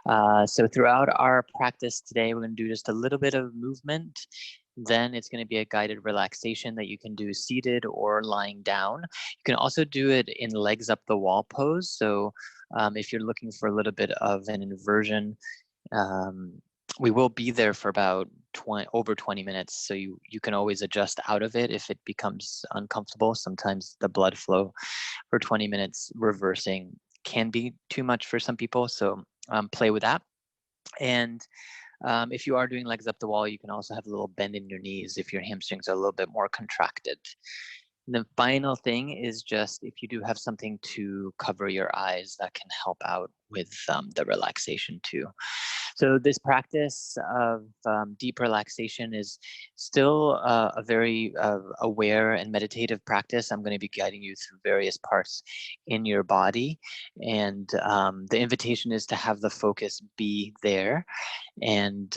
So throughout our practice today, we're going to do just a little bit of movement. Then it's going to be a guided relaxation that you can do seated or lying down. You can also do it in legs up the wall pose. So if you're looking for a little bit of an inversion, we will be there for about over 20 minutes. So you can always adjust out of it if it becomes uncomfortable. Sometimes the blood flow for 20 minutes reversing can be too much for some people. So play with that. And if you are doing legs up the wall, you can also have a little bend in your knees if your hamstrings are a little bit more contracted. And the final thing is just if you do have something to cover your eyes, that can help out with the relaxation too. So this practice of deep relaxation is still a very aware and meditative practice. I'm going to be guiding you through various parts in your body. And the invitation is to have the focus be there. And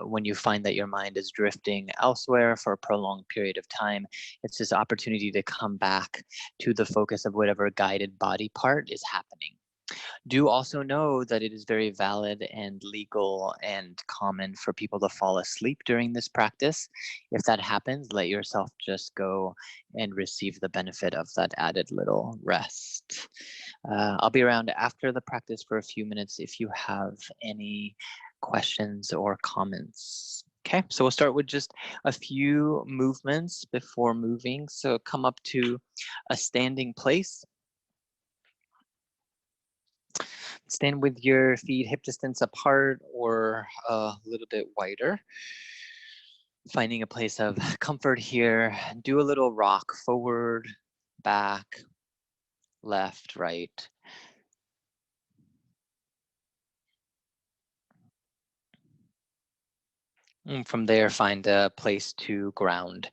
when you find that your mind is drifting elsewhere for a prolonged period of time, it's this opportunity to come back to the focus of whatever guided body part is happening. Do also know that it is very valid and legal and common for people to fall asleep during this practice. If that happens, let yourself just go and receive the benefit of that added little rest. I'll be around after the practice for a few minutes if you have any questions or comments. Okay, so we'll start with just a few movements before moving. So come up to a standing place. Stand with your feet hip distance apart or a little bit wider. Finding a place of comfort here. Do a little rock forward, back, left, right. And from there, find a place to ground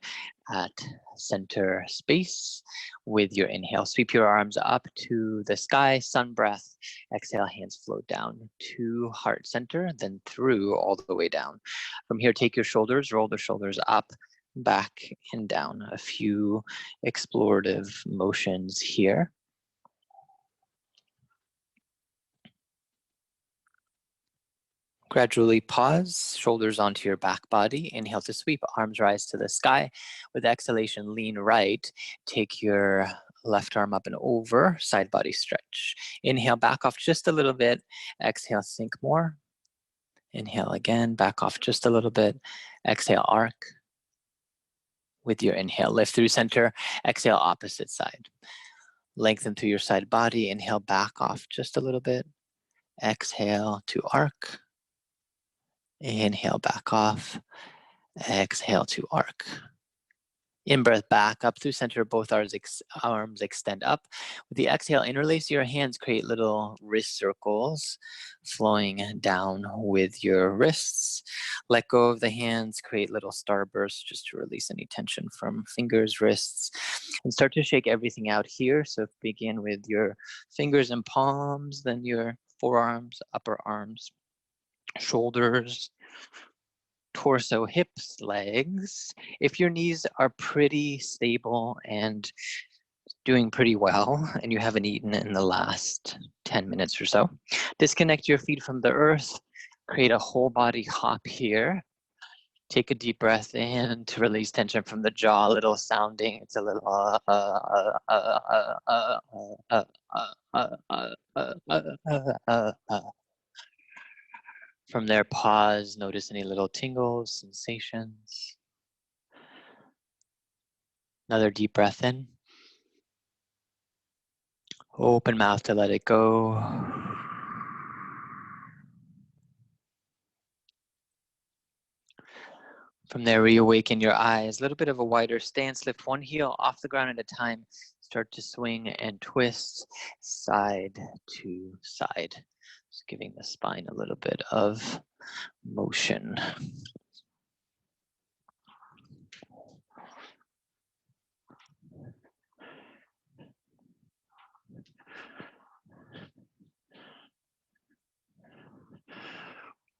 at center space with your inhale. Sweep your arms up to the sky, sun breath. Exhale, hands float down to heart center, then through all the way down. From here, take your shoulders, roll the shoulders up, back, and down. A few explorative motions here. Gradually pause, shoulders onto your back body. Inhale to sweep, arms rise to the sky. With exhalation, lean right. Take your left arm up and over, side body stretch. Inhale, back off just a little bit. Exhale, sink more. Inhale again, back off just a little bit. Exhale, arc. With your inhale, lift through center. Exhale, opposite side. Lengthen through your side body. Inhale, back off just a little bit. Exhale to arc. Inhale, back off. Exhale to arc. In-breath back up through center, both arms extend up. With the exhale, interlace your hands, create little wrist circles flowing down with your wrists. Let go of the hands, create little starbursts just to release any tension from fingers, wrists, and start to shake everything out here. So begin with your fingers and palms, then your forearms, upper arms, shoulders, torso, hips, legs. If your knees are pretty stable and doing pretty well and you haven't eaten in the last 10 minutes or so, disconnect your feet from the earth, create a whole body hop here. Take a deep breath in to release tension from the jaw, a little sounding. It's a little From there, pause, notice any little tingles, sensations. Another deep breath in. Open mouth to let it go. From there, reawaken your eyes. A little bit of a wider stance. Lift one heel off the ground at a time. Start to swing and twist side to side. Just giving the spine a little bit of motion.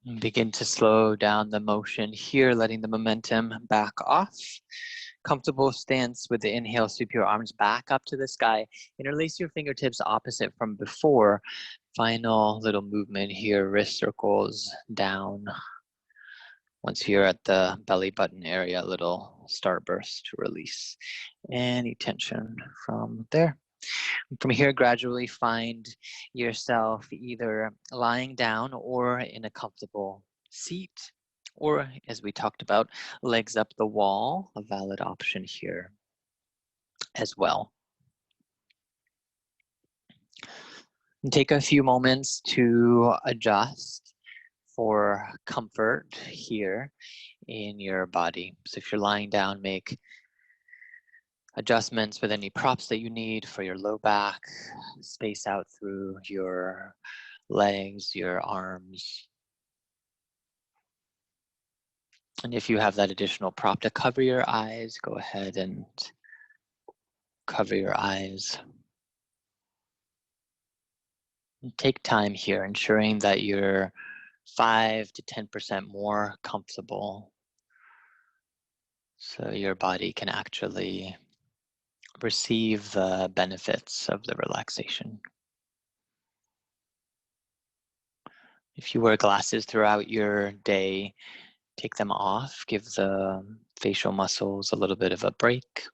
And begin to slow down the motion here, letting the momentum back off. Comfortable stance with the inhale, sweep your arms back up to the sky. Interlace your fingertips opposite from before. Final little movement here, wrist circles down. Once you're at the belly button area, a little starburst to release any tension from there. From here, gradually find yourself either lying down or in a comfortable seat, or as we talked about, legs up the wall, a valid option here as well. And take a few moments to adjust for comfort here in your body. So if you're lying down, make adjustments with any props that you need for your low back, space out through your legs, your arms. And if you have that additional prop to cover your eyes, go ahead and cover your eyes. And take time here, ensuring that you're 5 to 10% more comfortable so your body can actually receive the benefits of the relaxation. If you wear glasses throughout your day, take them off, give the facial muscles a little bit of a break.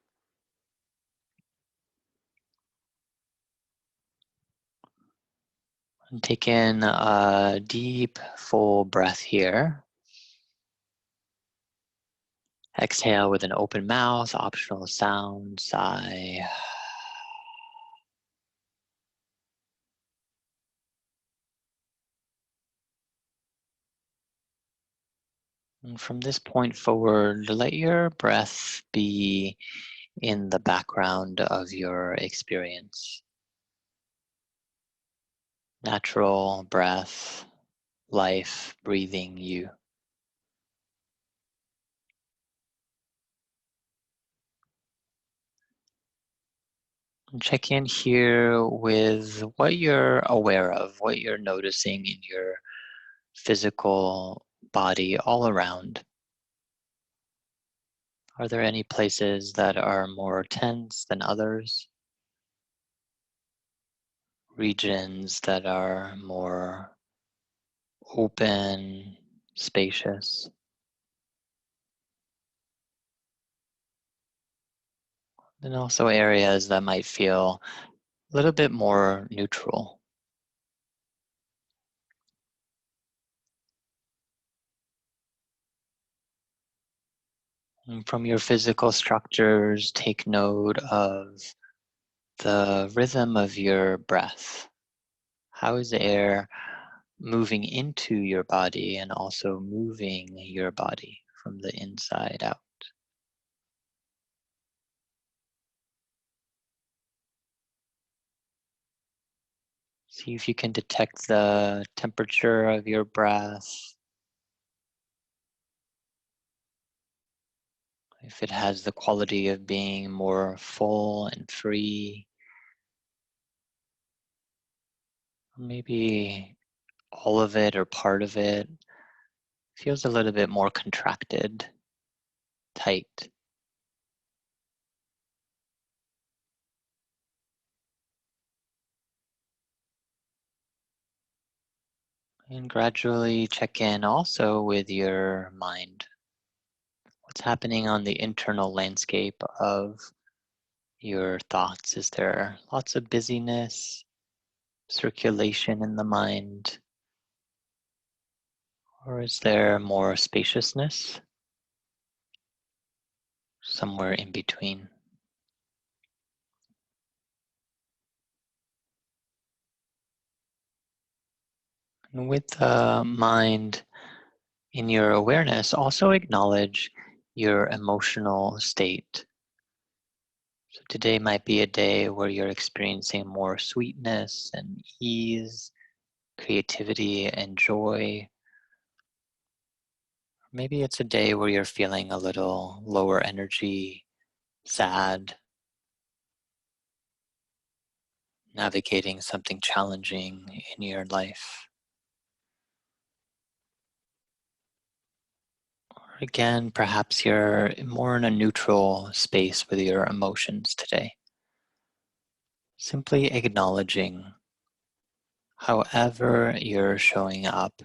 And take in a deep, full breath here. Exhale with an open mouth, optional sound, sigh. And from this point forward, let your breath be in the background of your experience. Natural breath, life breathing you. And check in here with what you're aware of, what you're noticing in your physical body all around. Are there any places that are more tense than others? Regions that are more open, spacious? And also areas that might feel a little bit more neutral. And from your physical structures, take note of the rhythm of your breath. How is the air moving into your body and also moving your body from the inside out? See if you can detect the temperature of your breath, if it has the quality of being more full and free. Maybe all of it or part of it feels a little bit more contracted, tight. And gradually check in also with your mind. What's happening on the internal landscape of your thoughts? Is there lots of busyness, circulation in the mind? Or is there more spaciousness? Somewhere in between. And with the mind in your awareness, also acknowledge your emotional state. So today might be a day where you're experiencing more sweetness and ease, creativity and joy. Maybe it's a day where you're feeling a little lower energy, sad, navigating something challenging in your life. Or again, perhaps you're more in a neutral space with your emotions today. Simply acknowledging however you're showing up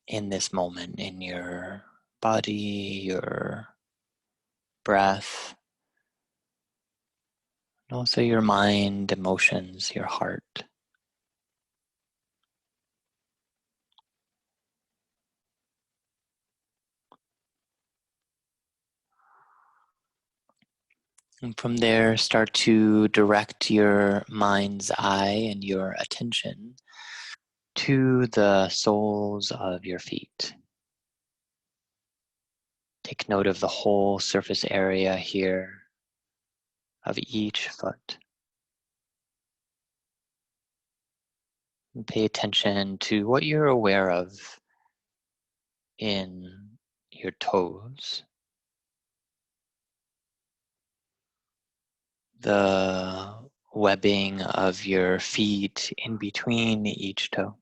in this moment in your body, your breath, and also your mind, emotions, your heart. And from there, start to direct your mind's eye and your attention to the soles of your feet. Take note of the whole surface area here of each foot. And pay attention to what you're aware of in your toes, the webbing of your feet in between each toe.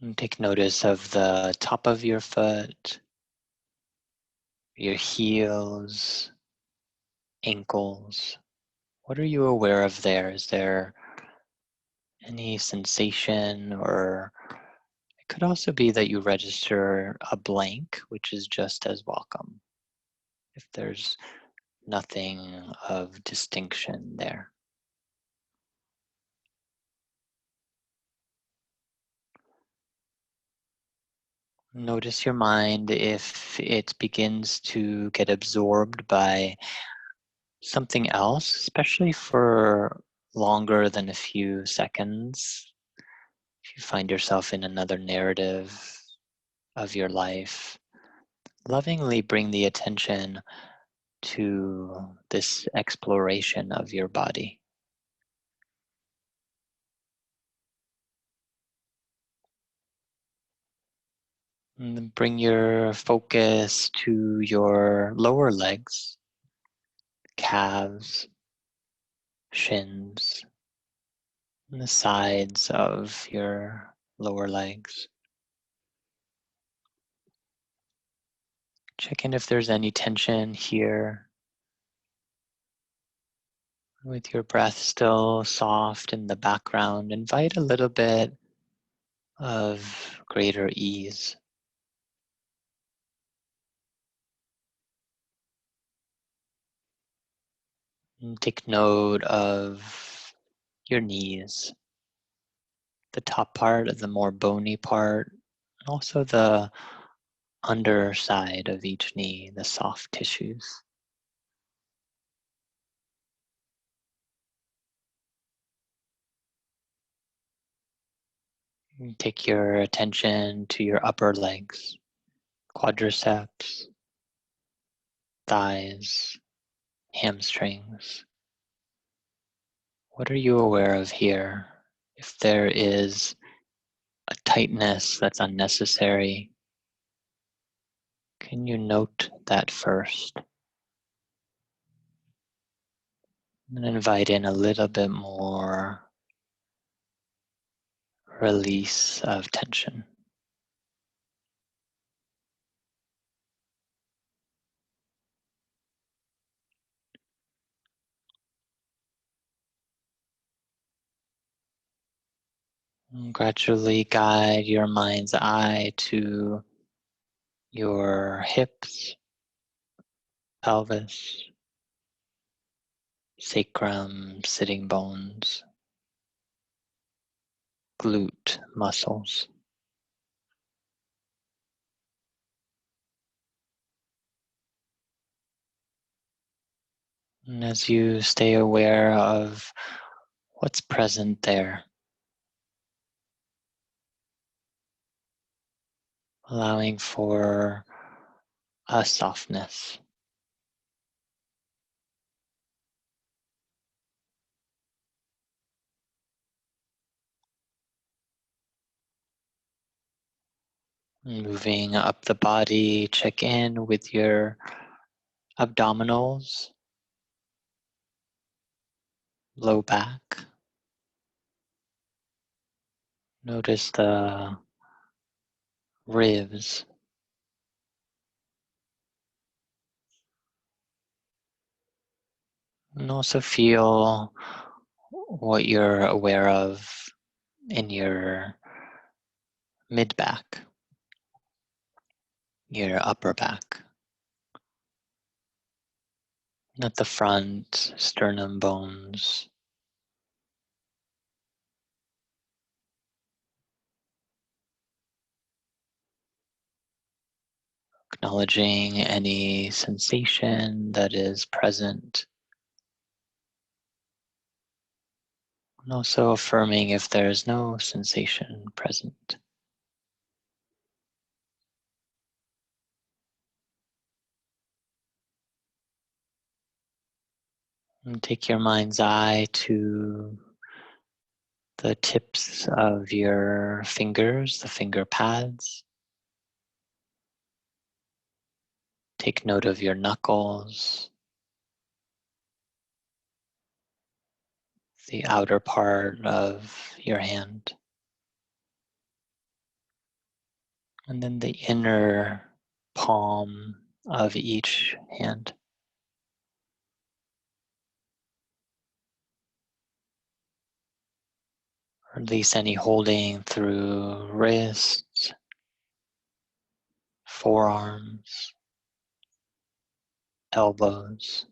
And take notice of the top of your foot, your heels, ankles. What are you aware of there? Is there any sensation, or it could also be that you register a blank, which is just as welcome if there's nothing of distinction there. Notice your mind if it begins to get absorbed by something else, especially for longer than a few seconds. If you find yourself in another narrative of your life, lovingly bring the attention to this exploration of your body. And then bring your focus to your lower legs, calves, shins, and the sides of your lower legs. Check in if there's any tension here, with your breath still soft in the background. Invite a little bit of greater ease. And take note of your knees, the top part, the more bony part, and also the underside of each knee, the soft tissues. And take your attention to your upper legs, quadriceps, thighs, hamstrings. What are you aware of here? If there is a tightness that's unnecessary, can you note that first? And invite in a little bit more release of tension. And gradually guide your mind's eye to your hips, pelvis, sacrum, sitting bones, glute muscles. And as you stay aware of what's present there, allowing for a softness, moving up the body, check in with your abdominals, low back. Notice the ribs, And also feel what you're aware of in your mid-back, your upper back, at the front, sternum bones. Acknowledging any sensation that is present, and also affirming if there is no sensation present. And take your mind's eye to the tips of your fingers, the finger pads. Take note of your knuckles, the outer part of your hand, and then the inner palm of each hand. Release any holding through wrists, forearms, elbows.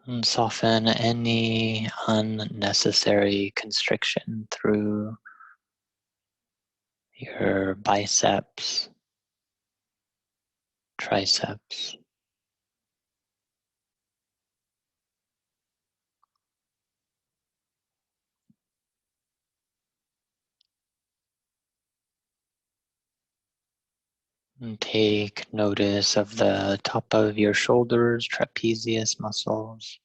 And soften any unnecessary constriction through your biceps, triceps. And take notice of the top of your shoulders, trapezius muscles.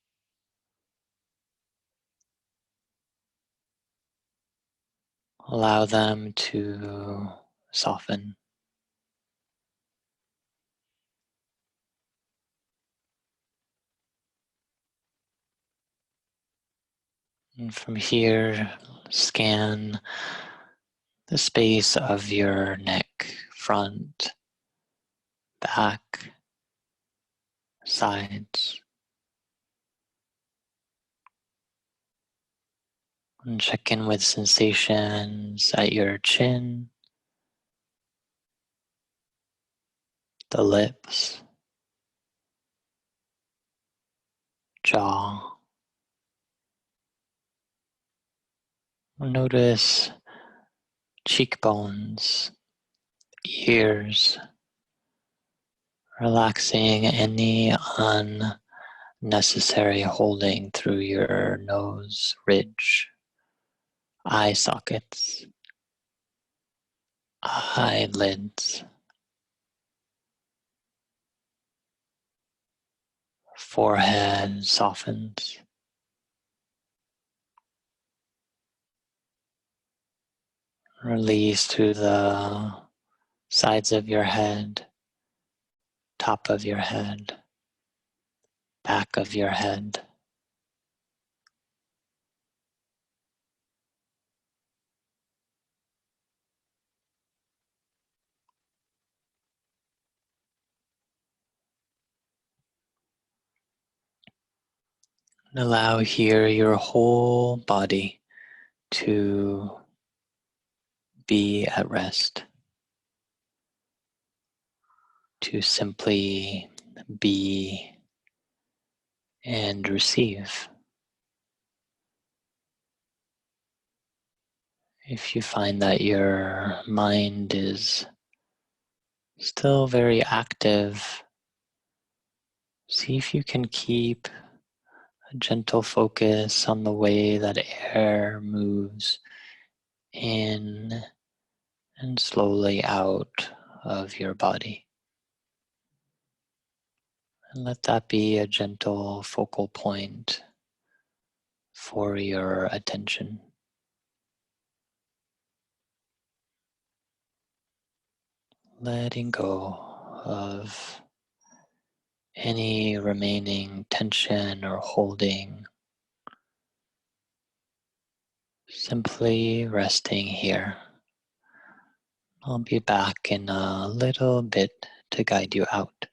Allow them to soften. And from here, scan the space of your neck, front, back, sides. And check in with sensations at your chin, the lips, jaw. Notice cheekbones, ears, relaxing any unnecessary holding through your nose ridge, eye sockets, eyelids, forehead softens. Release through the sides of your head, top of your head, back of your head. And allow here your whole body to be at rest, to simply be and receive. If you find that your mind is still very active, see if you can keep a gentle focus on the way that air moves in and slowly out of your body. And let that be a gentle focal point for your attention. Letting go of any remaining tension or holding, simply resting here. I'll be back in a little bit to guide you out.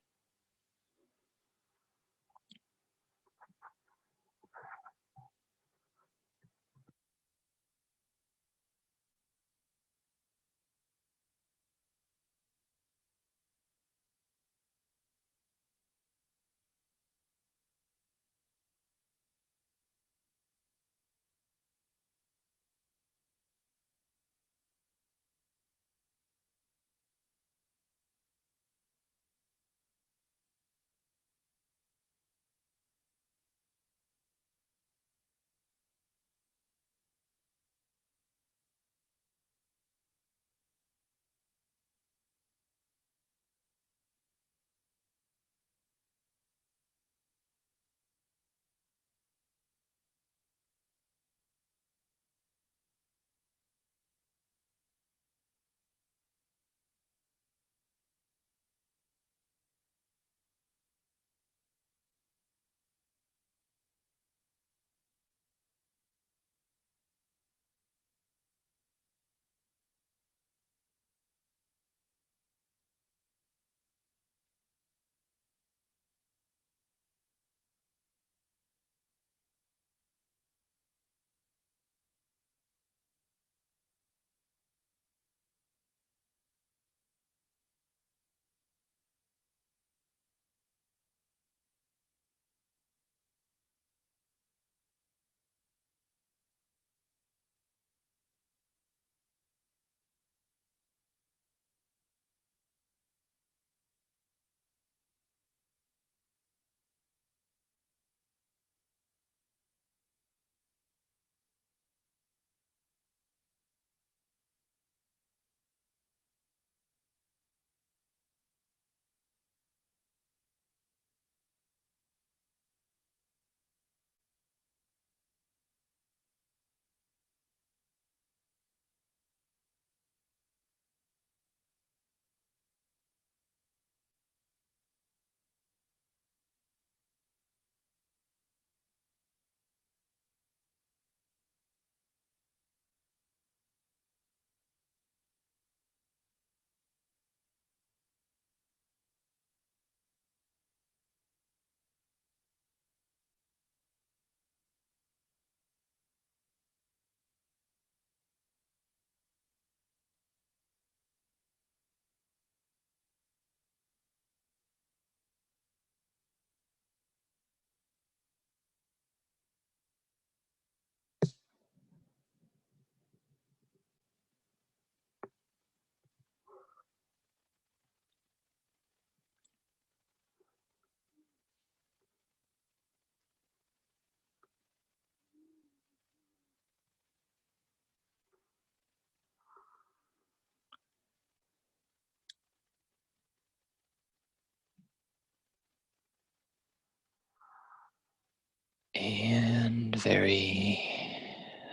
And very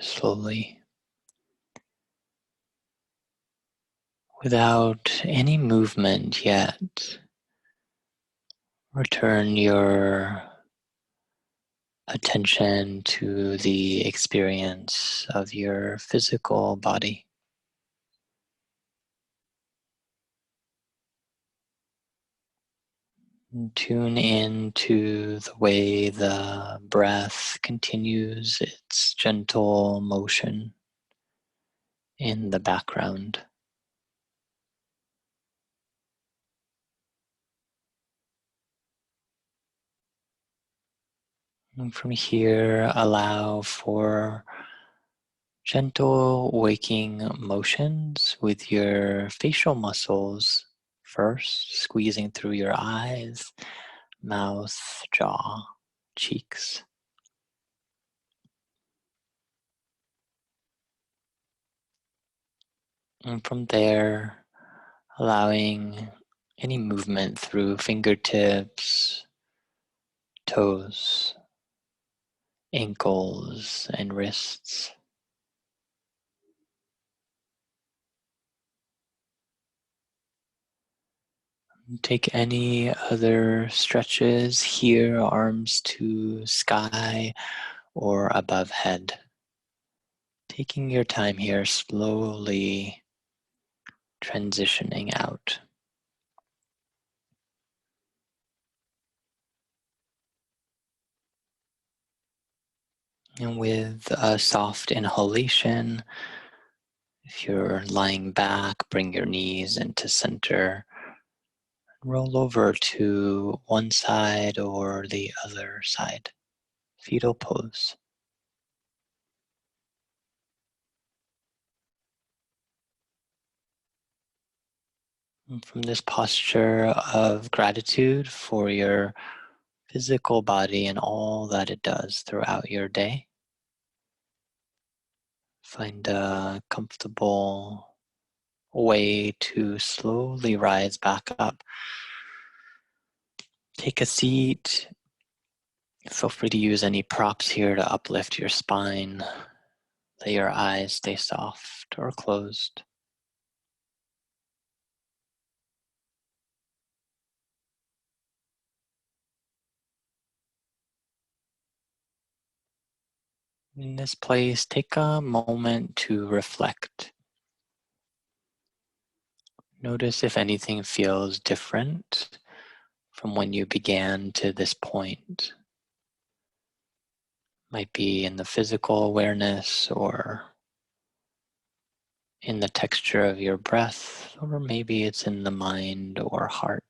slowly, without any movement yet, return your attention to the experience of your physical body. Tune in to the way the breath continues its gentle motion in the background. And from here, allow for gentle waking motions with your facial muscles first, squeezing through your eyes, mouth, jaw, cheeks. And from there, allowing any movement through fingertips, toes, ankles, and wrists. Take any other stretches here, arms to sky or above head. Taking your time here, slowly transitioning out. And with a soft inhalation, if you're lying back, bring your knees into center. Roll over to one side or the other side. Fetal pose. And from this posture of gratitude for your physical body and all that it does throughout your day, find a comfortable way to slowly rise back up. Take a seat. Feel free to use any props here to uplift your spine. Let your eyes stay soft or closed. In this place, take a moment to reflect. Notice if anything feels different from when you began to this point. Might be in the physical awareness or in the texture of your breath, or maybe it's in the mind or heart.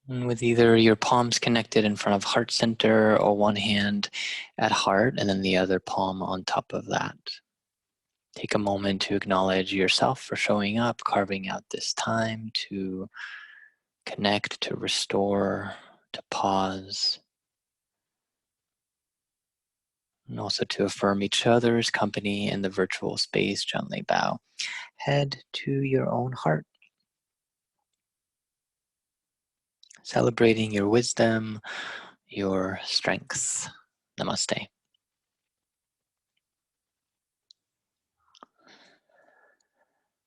And with either your palms connected in front of heart center or one hand at heart and then the other palm on top of that. Take a moment to acknowledge yourself for showing up, carving out this time to connect, to restore, to pause, and also to affirm each other's company in the virtual space. Gently bow head to your own heart, celebrating your wisdom, your strength. Namaste.